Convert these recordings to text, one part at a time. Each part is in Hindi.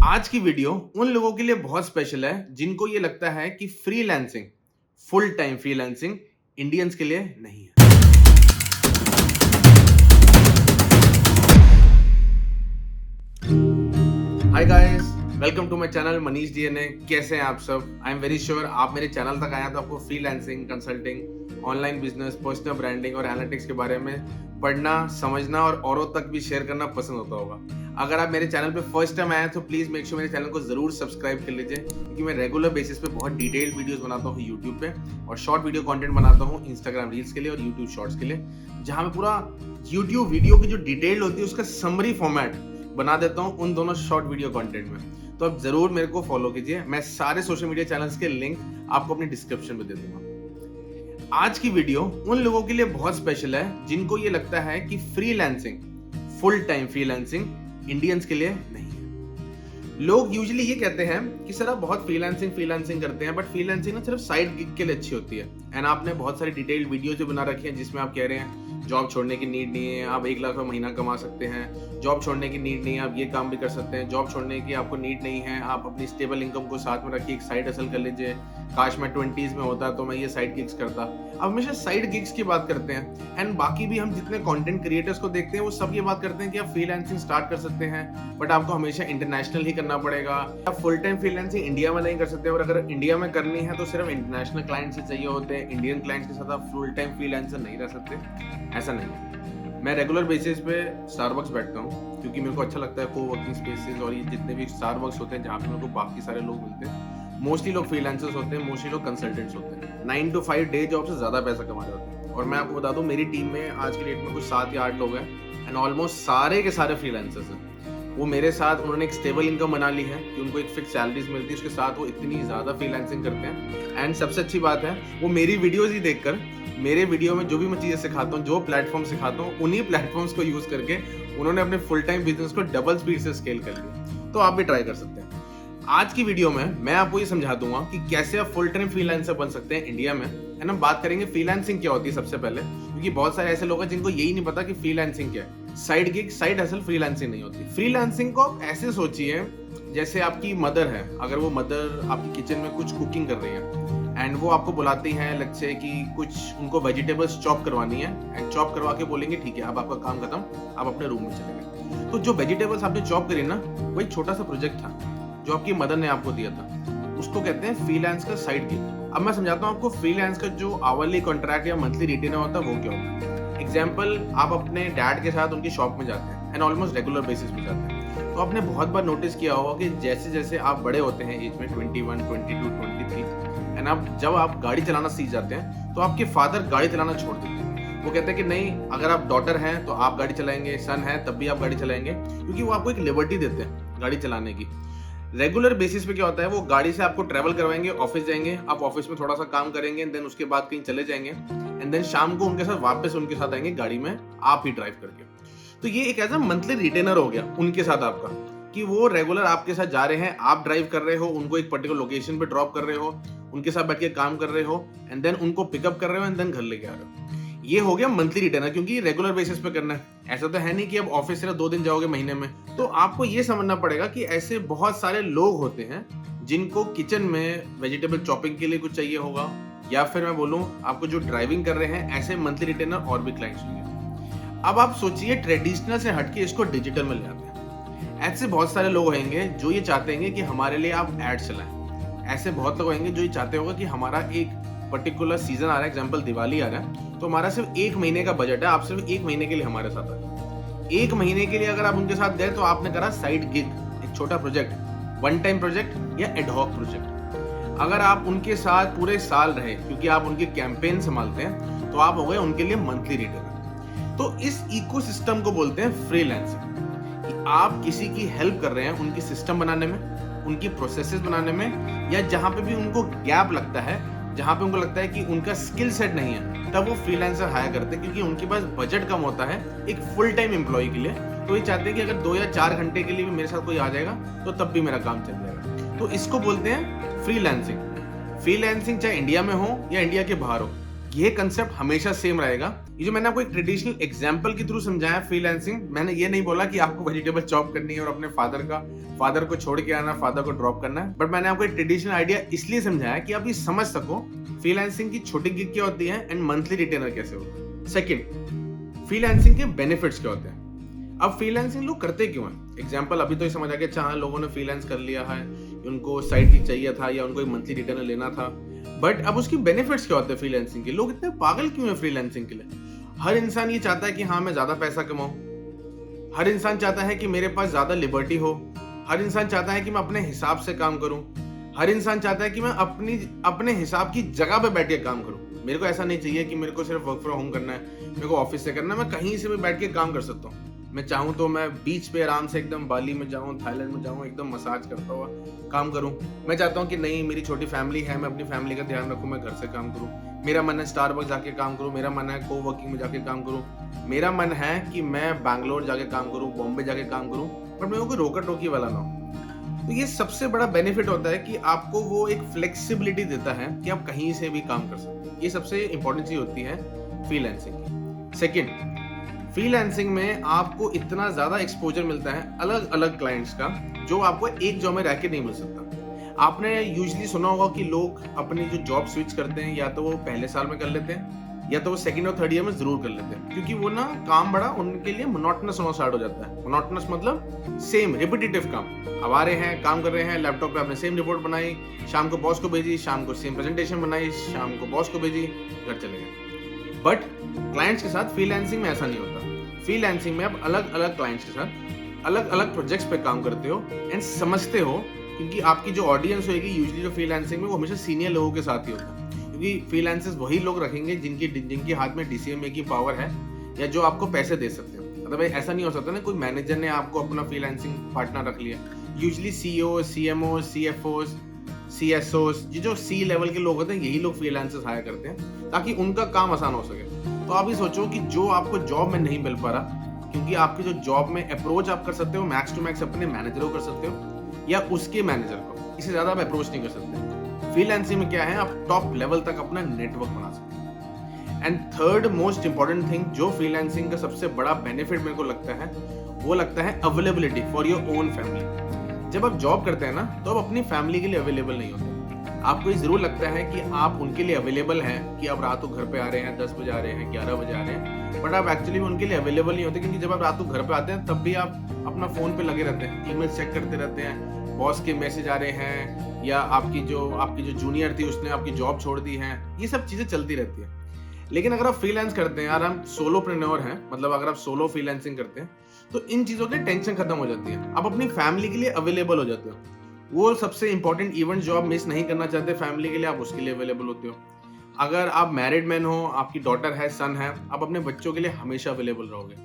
आज की वीडियो उन लोगों के लिए बहुत स्पेशल है जिनको ये लगता है कि freelancing, full time freelancing Indians के लिए नहीं है। Hi guys, welcome to my channel Manish DNA. कैसे हैं आप सब? आई एम वेरी श्योर आप मेरे चैनल तक आए तो आपको freelancing, consulting, online business, personal branding और एनालिटिक्स के बारे में पढ़ना, समझना और औरों तक भी शेयर करना पसंद होता होगा। अगर आप मेरे चैनल पे फर्स्ट टाइम आए तो प्लीज मेक श्योर मेरे चैनल को जरूर सब्सक्राइब कर लीजिए, क्योंकि मैं रेगुलर बेसिस पे बहुत डिटेल्ड वीडियोस बनाता हूँ यूट्यूब पे और शॉर्ट वीडियो कंटेंट बनाता हूँ इंस्टाग्राम रील्स के लिए और यूट्यूब शॉर्ट्स के लिए, जहाँ मैं पूरा यूट्यूब वीडियो की जो डिटेल होती है उसका समरी फॉर्मेट बना देता हूँ उन दोनों शॉर्ट वीडियो कंटेंट में। तो आप जरूर मेरे को फॉलो कीजिए। मैं सारे सोशल मीडिया चैनल्स के लिंक आपको अपनी डिस्क्रिप्शन में दे दूंगा। आज की वीडियो उन लोगों के लिए बहुत स्पेशल है जिनको ये लगता है कि freelancing, full time freelancing Indians के लिए नहीं है। लोग यूजुअली ये कहते हैं कि सर आप बहुत फ्रीलांसिंग करते हैं, बट फ्रीलांसिंग ना सिर्फ साइड गिग के लिए अच्छी होती है। एंड आपने बहुत सारी डिटेल्ड वीडियोज भी बना रखी हैं जिसमें आप कह रहे हैं जॉब छोड़ने की नीड नहीं है, आप 1 लाख रुपए महीना कमा सकते हैं। जॉब छोड़ने की नीड नहीं है, आप ये काम भी कर सकते हैं। जॉब छोड़ने की आपको नीड नहीं है, आप अपनी स्टेबल इनकम को साथ में रखिए, एक साइड हसल कर लीजिए। काश मैं 20s में होता तो मैं ये साइड गिग्स करता। अब हमेशा साइड गिग्स की बात करते हैं। एंड बाकी भी हम जितने कंटेंट क्रिएटर्स को देखते हैं वो सब ये बात करते हैं कि आप फ्रीलांसिंग स्टार्ट कर सकते हैं, बट आपको हमेशा इंटरनेशनल ही करना पड़ेगा। आप फुल टाइम फ्रीलांसिंग इंडिया में नहीं कर सकते, और अगर इंडिया में करनी है तो सिर्फ इंटरनेशनल क्लाइंट्स ही चाहिए होते हैं। इंडियन क्लाइंट्स के साथ आप फुल टाइम फ्रीलांसर नहीं रह सकते, ऐसा नहीं है। मैं रेगुलर बेसिस पे स्टारबक्स बैठता हूँ क्योंकि मेरे को अच्छा लगता है कोवर्किंग स्पेसेस और ये जितने भी स्टारबक्स होते हैं जहाँ पे मेरे को बाकी सारे लोग मिलते हैं। मोस्टली लोग फ्रीलांसर्स होते हैं, मोस्टली लोग कंसल्टेंट्स होते हैं। 9 to 5 डे जॉब से ज़्यादा पैसा कमा रहे होते हैं। और मैं आपको बता दूँ मेरी टीम में आज की डेट में कुछ 7 या 8 लोग हैं एंड ऑलमोस्ट सारे के सारे फ्रीलांसर्स हैं। वो मेरे साथ उन्होंने एक स्टेबल इनकम बना ली है कि उनको एक फिक्स सैलरीज मिलती है, उसके साथ वो इतनी ज़्यादा फ्रीलांसिंग करते हैं। एंड सबसे अच्छी बात है वो मेरी वीडियोज़ ही देखकर, मेरे वीडियो में जो भी मैं चीज़ें सिखाता हूँ, जो प्लेटफॉर्म सिखाता हूँ, उन्हीं प्लेटफॉर्म्स को यूज़ करके उन्होंने अपने फुल टाइम बिजनेस को डबल स्पीड से स्केल कर लिया। तो आप भी ट्राई कर सकते हैं। आज की वीडियो में मैं आपको ये समझा दूंगा कि कैसे आप फुल टाइम फ्रीलांसर बन सकते हैं इंडिया में। एंड हम बात करेंगे फ्रीलांसिंग क्या होती है सबसे पहले, क्योंकि बहुत सारे ऐसे लोग हैं जिनको यही नहीं पता कि फ्रीलांसिंग क्या है। Side gig, side hustle freelancing नहीं होती। फ्रीलांसिंग को आप ऐसे सोचिए जैसे आपकी मदर है, अगर वो मदर आपकी किचन में कुछ कुकिंग कर रही है एंड वो आपको बुलाती हैं, लेट्स से कि कुछ उनको वेजिटेबल्स चॉप करवानी है एंड चॉप करवा के बोलेंगे ठीक है अब आपका काम खत्म, आप अपने रूम में चले गए। तो जो वेजिटेबल्स आपने चॉप करी ना, वो एक छोटा सा प्रोजेक्ट था जो आपकी मदर ने आपको दिया था। उसको कहते हैं फ्रीलांस का साइड गिग। अब मैं समझाता हूँ आपको फ्रीलांस का जो आवरली कॉन्ट्रैक्ट या मंथली रिटेनर होता है वो क्या होता है। एग्जाम्पल, आप अपने डैड के साथ उनकी शॉप में जाते हैं एंड ऑलमोस्ट रेगुलर बेसिस पे जाते हैं। तो आपने बहुत बार नोटिस किया होगा कि जैसे जैसे आप बड़े होते हैं एज में 21, 22, 23 एंड जब आप गाड़ी चलाना सीख जाते हैं तो आपके फादर गाड़ी चलाना छोड़ देते हैं। वो कहते हैं कि नहीं, अगर आप डॉटर हैं तो आप गाड़ी चलाएंगे, सन है तब भी आप गाड़ी चलाएंगे, क्योंकि वो आपको एक लिबर्टी देते हैं गाड़ी चलाने की। रेगुलर बेसिस पे क्या होता है, वो गाड़ी से आपको ट्रेवल करवाएंगे, ऑफिस जाएंगे, आप ऑफिस में थोड़ा सा काम करेंगे, देन उसके बाद कहीं चले जाएंगे एंड देन शाम को उनके साथ वापस उनके साथ आएंगे गाड़ी में, आप ही ड्राइव करके। तो ये एक ऐसा मंथली रिटेनर हो गया उनके साथ आपका, कि वो रेगुलर आपके साथ जा रहे हैं, आप ड्राइव कर रहे हो, उनको एक पर्टिकुलर लोकेशन पे ड्रॉप कर रहे हो, उनके साथ बैठ के काम कर रहे हो एंड देन उनको पिकअप कर रहे हो एंड देन घर लेके आ रहे हो। ये हो गया मंथली रिटेनर, क्योंकि रेगुलर बेसिस पे करना है। ऐसा तो है नहीं कि अब ऑफिस से 2 दिन जाओगे महीने में। तो आपको ये समझना पड़ेगा कि ऐसे बहुत सारे लोग होते हैं जिनको किचन में वेजिटेबल चॉपिंग के लिए कुछ चाहिए होगा, या फिर मैं बोलूं आपको जो ड्राइविंग कर रहे हैं, ऐसे मंथली रिटेनर और भी क्लाइंट्स होंगे। अब आप सोचिए ट्रेडिशनल से हटके इसको डिजिटल में ले आते हैं। ऐसे बहुत सारे लोग होंगे जो ये चाहते हैं कि हमारे लिए आप एड चलाएं। ऐसे बहुत लोग होंगे जो ये चाहते होंगे कि हमारा एक पर्टिकुलर सीजन आ रहा है, एग्जांपल दिवाली आ रहा है, तो हमारा सिर्फ 1 महीने का बजट है, आप सिर्फ 1 महीने के लिए हमारे साथ आए। 1 महीने के लिए अगर आप उनके साथ गए तो आपने करा साइड गिग, एक छोटा प्रोजेक्ट, वन टाइम प्रोजेक्ट या एडहॉक प्रोजेक्ट। अगर आप उनके साथ पूरे साल रहे, क्योंकि आप उनके कैंपेन संभालते हैं, तो आप हो गए उनके लिए मंथली रिटेनर। तो इस इकोसिस्टम को बोलते हैं फ्रीलांसिंग। आप किसी की हेल्प कर रहे हैं उनकी सिस्टम बनाने में, उनकी प्रोसेसेस बनाने में, या जहां पे भी उनको गैप लगता है, जहां पे उनको लगता है कि उनका स्किल सेट नहीं है, तब वो फ्रीलांसर हायर करते हैं, क्योंकि उनके पास बजट कम होता है एक फुल टाइम एम्प्लॉय के लिए। तो ये चाहते हैं कि अगर 2 या 4 घंटे के लिए भी मेरे साथ कोई आ जाएगा तो तब भी मेरा काम चल जाएगा। तो इसको बोलते हैं फ्रीलांसिंग। फ्रीलांसिंग चाहे इंडिया में हो या इंडिया के बाहर हो, ये कंसेप्ट हमेशा सेम रहेगा। ये जो मैंने आपको एक ट्रेडिशनल एग्जांपल के थ्रू समझाया फ्रीलांसिंग, मैंने ये नहीं बोला कि आपको वेजिटेबल चॉप करनी है और अपने फादर को छोड़ के आना, फादर को ड्रॉप करना है, बट मैंने आपको एक ट्रेडिशनल आइडिया इसलिए समझाया कि आप ये समझ सको फ्रीलांसिंग की छोटी गिग क्या होती है एंड मंथली रिटेनर कैसे होता है। सेकंड, फ्रीलांसिंग के बेनिफिट्स क्या होते हैं। अब फ्रीलांसिंग लोग करते क्यों हैं? एग्जांपल अभी तो ये समझ आ गया, चाहे लोगों ने फ्रीलांस कर लिया है, उनको साइड गिग चाहिए था या उनको एक मंथली रिटर्न लेना था, बट अब उसकी बेनिफिट्स क्या होते हैं फ्रीलांसिंग के? लोग इतने पागल क्यों हैं फ्रीलांसिंग के लिए? हर इंसान ये चाहता है कि हाँ मैं ज्यादा पैसा कमाऊं, हर इंसान चाहता है कि मेरे पास ज्यादा लिबर्टी हो, हर इंसान चाहता है कि मैं अपने हिसाब से काम करूं, हर इंसान चाहता है कि मैं अपने हिसाब की जगह पे बैठ के काम करूं। मेरे को ऐसा नहीं चाहिए कि मेरे को सिर्फ वर्क फ्रॉम होम करना है, मेरे को ऑफिस से करना है, मैं कहीं से भी बैठ के काम कर सकता हूँ। मैं चाहूँ तो मैं बीच पे आराम से एकदम बाली में जाऊँ, थाईलैंड में जाऊँ, एकदम मसाज करता हुआ काम करूँ। मैं चाहता हूँ कि नहीं, मेरी छोटी फैमिली है, मैं अपनी फैमिली का ध्यान रखूँ, मैं घर से काम करूँ। मेरा मन है स्टारबक्स जाके काम करूँ, मेरा मन है को वर्किंग में जाके काम करूँ, मेरा मन है कि मैं बैंगलोर जाके काम करूँ, बॉम्बे जाके काम करूँ, बट मेरे को कोई रोका टोकी वाला ना हो। तो ये सबसे बड़ा बेनिफिट होता है कि आपको वो एक फ्लेक्सिबिलिटी देता है कि आप कहीं से भी काम कर सकते हैं। ये सबसे इंपॉर्टेंट चीज होती है फ्रीलांसिंग की। सेकंड, फ्रीलांसिंग में आपको इतना ज्यादा एक्सपोजर मिलता है अलग अलग क्लाइंट्स का, जो आपको एक जॉब में रह के नहीं मिल सकता। आपने यूजुअली सुना होगा कि लोग अपनी जो जॉब स्विच करते हैं, या तो वो पहले साल में कर लेते हैं या तो वो सेकंड और थर्ड ईयर में जरूर कर लेते हैं, क्योंकि वो ना काम बड़ा उनके लिए मोनोटोनस होना स्टार्ट हो जाता है। मोनोटोनस मतलब सेम रिपीटेटिव काम। अब आ रहे हैं, काम कर रहे हैं, लैपटॉप पे आपने सेम रिपोर्ट बनाई, शाम को बॉस को भेजी, शाम को सेम प्रेजेंटेशन बनाई, शाम को बॉस को भेजी, घर चले गए। बट क्लाइंट्स के साथ फ्रीलांसिंग में ऐसा नहीं होता। फ्रीलांसिंग में आप अलग अलग क्लाइंट्स के साथ अलग अलग प्रोजेक्ट्स पे काम करते हो एंड समझते हो, क्योंकि आपकी जो ऑडियंस होगी यूजुअली जो फ्रीलांसिंग में, वो हमेशा सीनियर लोगों के साथ ही होता है, क्योंकि फ्रीलांसर्स वही लोग रखेंगे जिनके हाथ में डिसीजन मेकिंग पावर है या जो आपको पैसे दे सकते हैं। मतलब ऐसा नहीं हो सकता ना कोई मैनेजर ने आपको अपना फ्रीलांसिंग पार्टनर रख लिया। यूजुअली सीईओ, सीएमओ, सीएफओस, सीएसओस, ये जो सी लेवल के लोग होते हैं, यही लोग फ्रीलांसर्स हायर करते हैं ताकि उनका काम आसान हो सके। तो आप ये सोचो कि जो आपको जॉब में नहीं मिल पा रहा, क्योंकि आपकी जो जॉब में अप्रोच आप कर सकते हो मैक्स टू मैक्स अपने मैनेजर को कर सकते हो या उसके मैनेजर को, इससे ज्यादा आप अप्रोच नहीं कर सकते। फ्रीलांसिंग में क्या है, आप टॉप लेवल तक अपना नेटवर्क बना सकते हैं। And third most important thing जो फ्रीलांसिंग का सबसे बड़ा बेनिफिट मेरे को लगता है, वो लगता है availability for your own family. जब आप जॉब करते हैं ना, तो आप अपनी फैमिली के लिए अवेलेबल नहीं होते। आपको ये जरूर लगता है कि आप उनके लिए अवेलेबल हैं, कि आप रात को घर पे आ रहे हैं, 10 बजे आ रहे हैं, 11 बजे आ रहे हैं, बट आप एक्चुअली उनके लिए अवेलेबल नहीं होते, क्योंकि जब आप रात को घर पे आते हैं तब भी आप अपना फोन पे लगे रहते हैं, ईमेल चेक करते रहते हैं, बॉस के मैसेज आ रहे हैं, या आपकी जो जूनियर थी उसने आपकी जॉब छोड़ दी है, ये सब चीजें चलती रहती है। लेकिन अगर आप फ्रीलांस करते हैं, यार हम सोलोप्रेन्योर हैं, मतलब अगर आप सोलो फ्रीलांसिंग करते हैं, तो इन चीजों की टेंशन खत्म हो जाती है। आप अपनी फैमिली के लिए अवेलेबल हो जाते हो। वो सबसे इंपॉर्टेंट इवेंट जो आप मिस नहीं करना चाहते फैमिली के लिए, आप उसके लिए अवेलेबल होते हो। अगर आप मैरिड मैन हो, आपकी डॉटर है, सन है, आप अपने बच्चों के लिए हमेशा अवेलेबल रहोगे।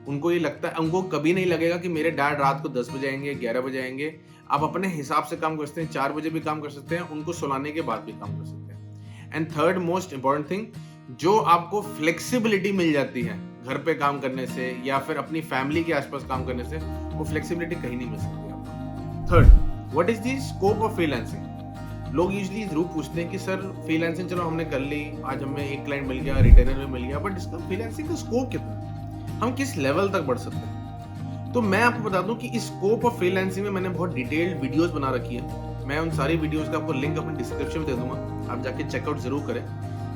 उनको ये लगता है, उनको कभी नहीं लगेगा कि मेरे डैड रात को 10 बजे आएंगे, 11 बजे आएंगे। आप अपने हिसाब से काम कर सकते हैं, 4 बजे भी काम कर सकते हैं, उनको सुलाने के बाद भी काम कर सकते हैं। And third most important thing, जो आपको फ्लेक्सिबिलिटी मिल जाती है घर पे काम करने से या फिर अपनी फैमिली के आसपास काम करने से, वो फ्लेक्सिबिलिटी कहीं नहीं मिल सकती आपको। Third, what is the scope of freelancing. लोग यूजुअली जरूर पूछते हैं कि सर फ्रीलांसिंग चलो हमने कर ली, आज हमें एक क्लाइंट मिल गया, रिटेनर में मिल गया, बट इसका फ्रीलांसिंग का स्कोप कितना है, हम किस लेवल तक बढ़ सकते हैं। तो मैं आपको बता दूं कि इस स्कोप ऑफ फ्रीलांसिंग में मैंने बहुत डिटेल्ड वीडियोस बना रखी है। मैं उन सारी वीडियोस का आपको लिंक अपने डिस्क्रिप्शन में दे दूंगा, आप जाके चेकआउट जरूर करें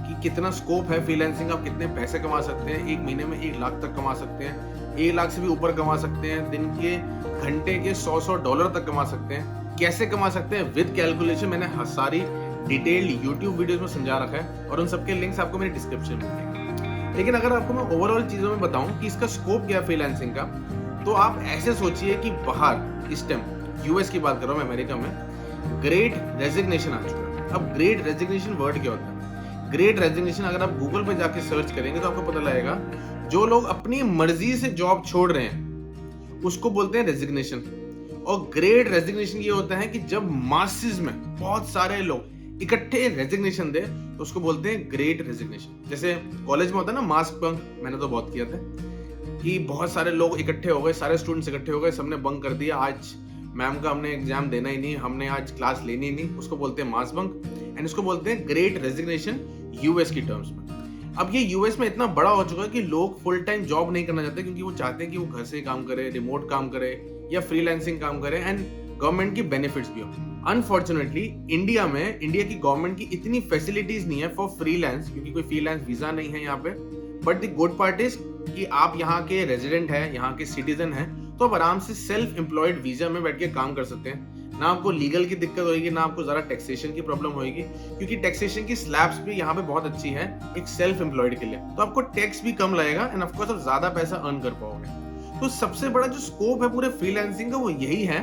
कि कितना स्कोप है फ्रीलांसिंग, आप कितने पैसे कमा सकते हैं। एक महीने में 1 लाख तक कमा सकते हैं, 1 लाख से भी ऊपर कमा सकते हैं, दिन के घंटे के $100 तक कमा सकते हैं। कैसे कमा सकते हैं विद कैलकुलेशन मैंने सारी डिटेल्ड यूट्यूब वीडियोस में समझा रखा है, और उन सबके लिंक्स आपको मेरे डिस्क्रिप्शन में मिलेंगे। लेकिन अगर आपको मैं ओवरऑल चीजों में बताऊं कि इसका स्कोप क्या है फ्रीलांसिंग का, तो आप ऐसे सोचिए कि बाहर इस टाइम यूएस की बात कर रहा हूं मैं, अमेरिका में ग्रेट रेजिग्नेशन आ चुका है। अब ग्रेट रेजिग्नेशन वर्ड क्या होता है? ग्रेट रेजिग्नेशन अगर आप गूगल पे जाके सर्च करेंगे तो आपको पता लगेगा, जो लोग अपनी मर्जी से जॉब छोड़ रहे हैं उसको बोलते हैं रेजिग्नेशन। और ग्रेट रेजिग्नेशन ये होता है कि जब मासेस में बहुत सारे लोग इकट्ठे रेजिग्नेशन दे तो उसको बोलते हैं ग्रेट रेजिग्नेशन। जैसे कॉलेज में होता है ना मास बंक, मैंने तो बहुत किया था, कि बहुत सारे लोग इकट्ठे हो गए, सारे स्टूडेंट्स इकट्ठे हो गए, सबने बंक कर दिया, आज मैम का हमने एग्जाम देना ही नहीं, हमने आज क्लास लेनी ही नहीं, उसको बोलते हैं मास बंक। एंड इसको बोलते हैं ग्रेट रेजिग्नेशन यूएस की टर्म्स में। अब ये यूएस में इतना बड़ा हो चुका है कि लोग फुल टाइम जॉब नहीं करना चाहते, क्योंकि वो चाहते हैं कि वो घर से काम करे, रिमोट काम करे या फ्रीलांसिंग काम करे एंड गवर्नमेंट की बेनिफिट्स भी हो। अनफॉर्चुनेटली इंडिया की गवर्नमेंट की इतनी फैसिलिटीज नहीं है फॉर फ्रीलांस, क्योंकि कोई फ्रीलांस वीजा नहीं है यहाँ पे। But the good part is कि आप यहाँ के रेजिडेंट है, यहाँ के सिटीजन है, तो आप आराम से सेल्फ एम्प्लॉयड वीजा में बैठ के काम कर सकते हैं। ना आपको लीगल की दिक्कत होगी, ना आपको ज्यादा टैक्सेशन की प्रॉब्लम होगी, क्योंकि टैक्सेशन की स्लैब्स भी यहाँ पे बहुत अच्छी है एक सेल्फ एम्प्लॉयड के लिए। तो आपको टैक्स भी कम लगेगा एंड ऑफ कोर्स आप ज्यादा पैसा अर्न कर पाओगे। तो सबसे बड़ा जो स्कोप है पूरे फ्रीलांसिंग का वो यही है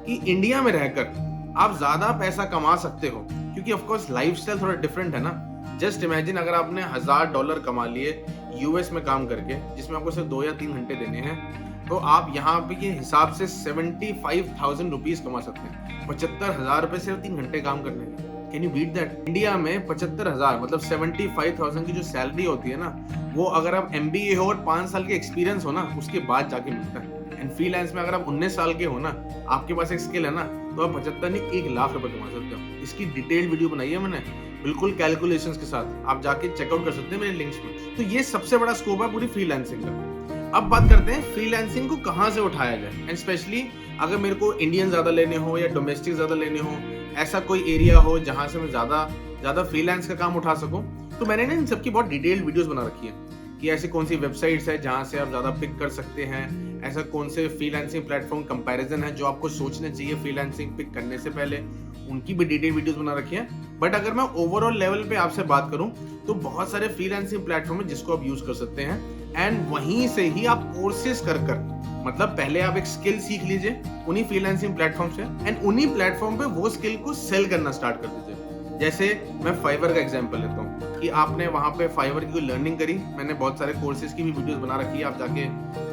कि इंडिया में रहकर आप ज्यादा पैसा कमा सकते हो, क्योंकि ऑफ कोर्स लाइफस्टाइल थोड़ा डिफरेंट है ना। जस्ट इमेजिन अगर आपने $1000 कमा लिए यूएस में काम करके, जिसमें आपको सिर्फ 2 या 3 घंटे देने हैं, तो आप यहाँ पे के हिसाब से 75,000 रुपीज कमा सकते हैं। 75,000 रुपए सिर्फ 3 घंटे काम करने के। Can you beat that? India में 75,000 मतलब 75,000 की जो सैलरी होती है ना, वो अगर आप MBA हो और 5 साल के एक्सपीरियंस हो ना, उसके बाद जाके मिलता है। एंड फ्रीलांस में अगर आप 19 साल के हो ना, आपके पास एक स्किल है ना, तो आप 75 नहीं 1 लाख रुपए कमा सकते हो। इसकी डिटेल्ड वीडियो बनाई है मैंने, बिल्कुल कैलकुलेशंस के साथ, आप जाके चेकआउट कर सकते हैं मेरे लिंक्स में। तो ये सबसे बड़ा स्कोप है पूरी फ्रीलांसिंग का। अब बात करते हैं फ्रीलांसिंग को कहाँ से उठाया जाए, एंड स्पेशली अगर मेरे को इंडियन ज्यादा लेने हो या डोमेस्टिक ज्यादा लेने हो, ऐसा कोई एरिया हो जहां से मैं ज्यादा फ्रीलांस का काम उठा सकूं, तो मैंने ना इन सबकी बहुत डिटेल्ड वीडियोस बना रखी है कि ऐसी कौन सी वेबसाइट्स है जहां से आप ज्यादा पिक कर सकते हैं, ऐसा कौन से फ्रीलांसिंग प्लेटफॉर्म कंपैरिजन है जो आपको सोचना चाहिए फ्रीलांसिंग पिक करने से पहले, उनकी भी डिटेल वीडियोस बना रखी है। बट अगर मैं ओवरऑल लेवल पे आपसे बात करूं तो बहुत सारे फ्रीलांसिंग प्लेटफॉर्म है जिसको आप यूज कर सकते हैं, एंड वहीं से ही आप कोर्सेज कर मतलब पहले आप एक स्किल सीख लीजिए उन्हीं फ्रीलांसिंग प्लेटफॉर्म से, एंड उन्हीं प्लेटफॉर्म पे वो स्किल को सेल करना स्टार्ट कर दीजिए। जैसे मैं फाइवर का एग्जांपल लेता हूँ कि आपने वहां पे फाइवर की कोई लर्निंग करी, मैंने बहुत सारे कोर्सेज की भी वीडियोस बना रखी है, आप जाके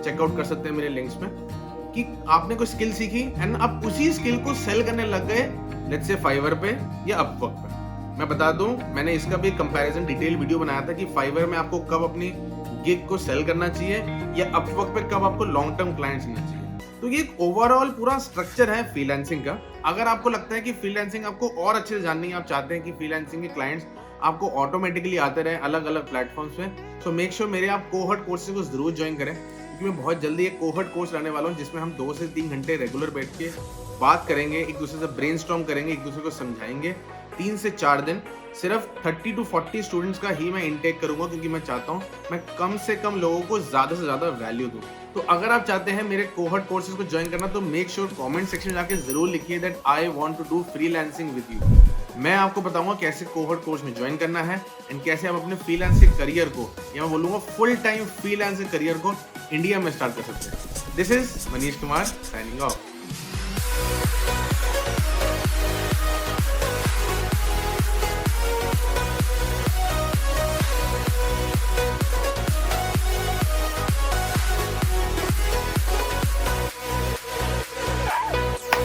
चेकआउट कर सकते हैं मेरे लिंक्स में, कि आपने कोई स्किल सीखी एंड आप उसी स्किल को सेल करने लग गए, लेट्स से फाइवर पे या अपवर्क पे। मैं बता दूं, मैंने इसका भी कंपैरिजन डिटेल वीडियो बनाया था कि फाइवर में आपको कब अपनी गिग को सेल करना चाहिए या अपवर्क पे कब आपको लॉन्ग टर्म क्लाइंट्स लेना चाहिए। तो ये एक ओवरऑल पूरा स्ट्रक्चर है फ्रीलांसिंग का। अगर आपको लगता है कि फ्रीलांसिंग आपको और अच्छे से जाननी है, आप चाहते हैं कि फ्रीलांसिंग के क्लाइंट्स आपको ऑटोमेटिकली आते रहे अलग अलग प्लेटफॉर्म्स पे, तो मेक श्योर मेरे आप कोहर्ट कोर्सेज को जरूर ज्वाइन करें, क्योंकि मैं बहुत जल्दी एक कोहर्ट कोर्स लाने वाला हूँ जिसमें हम 2 से 3 घंटे रेगुलर बैठ के बात करेंगे, एक दूसरे से ब्रेनस्टॉर्म करेंगे, एक दूसरे को समझाएंगे। 3 से 4 दिन सिर्फ 30 to 40 स्टूडेंट्स का ही मैं इनटेक करूंगा, क्योंकि मैं चाहता हूं मैं कम से कम लोगों को ज्यादा से ज्यादा वैल्यू दूं। तो अगर आप चाहते हैं मेरे कोहर्ट कोर्सेज को ज्वाइन करना, तो मेक श्योर कमेंट सेक्शन में जाके जरूर लिखिए that I want to do freelancing with you. मैं आपको बताऊंगा कैसे कोहर्ट कोर्स में ज्वाइन करना है एंड कैसे आप अपने फ्रीलांसिंग करियर को, या मैं बोलूंगा फुल टाइम फ्रीलांसिंग करियर को इंडिया में स्टार्ट कर सकते हैं। This is Manish Kumar signing off.